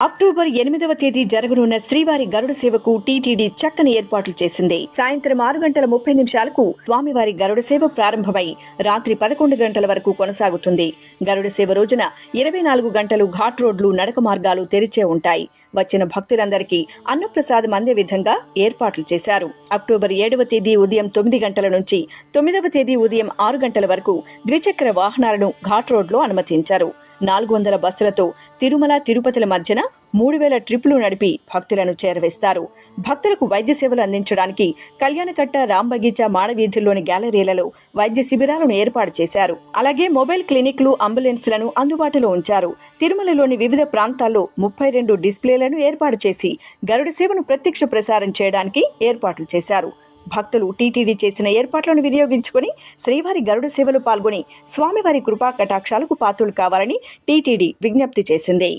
October 8వ తేదీ జరగనున్న శ్రీవారి గరుడ సేవకు టీటీడీ చక్కని ఏర్పాట్లు చేసింది. సాయంత్రం 6:30 స్వామివారి గరుడ సేవ ప్రారంభమై రాత్రి 11 గంటల వరకు కొనసాగుతుంది. గరుడ సేవ రోజున 24 గంటలు ఘాట్ రోడ్లు, నడక మార్గాలు తెరిచే ఉంటాయి. వచ్చిన భక్తులందరికీ అన్నప్రసాదం అందే విధంగా ఏర్పాట్లు చేశారు. అక్టోబర్ 7వ తేదీ ఉదయం 9 గంటల నుంచి 9వ తేదీ ఉదయం 6 గంటల వరకు ద్విచక్ర వాహనాలను ఘాట్ రోడ్లో అనుమతించారు. 400 బస్సులతో తిరుమల, తిరుపతిల మధ్యన 3000 ట్రిప్లు నడిపి భక్తులను చేరవేస్తారు. భక్తులకు వైద్య సేవలు అందించడానికి కళ్యాణకట్ట, రాంబగీచా, మాడవీధుల్లోని గ్యాలరీలలో వైద్య శిబిరాలను ఏర్పాటు చేశారు. అలాగే మొబైల్ క్లినిక్లు, అంబులెన్స్లను అందుబాటులో ఉంచారు. తిరుమలలోని వివిధ ప్రాంతాల్లో 32 డిస్ప్లేలను ఏర్పాటు చేసి గరుడ సేవను ప్రత్యక్ష ప్రసారం చేయడానికి ఏర్పాట్లు చేశారు. భక్తులు టీటీడీ చేసిన ఏర్పాట్లను వినియోగించుకుని శ్రీవారి గరుడ సేవలో పాల్గొని స్వామివారి కృపా కటాక్షాలకు పాత్రులు కావాలని టీటీడీ విజ్ఞప్తి చేసింది.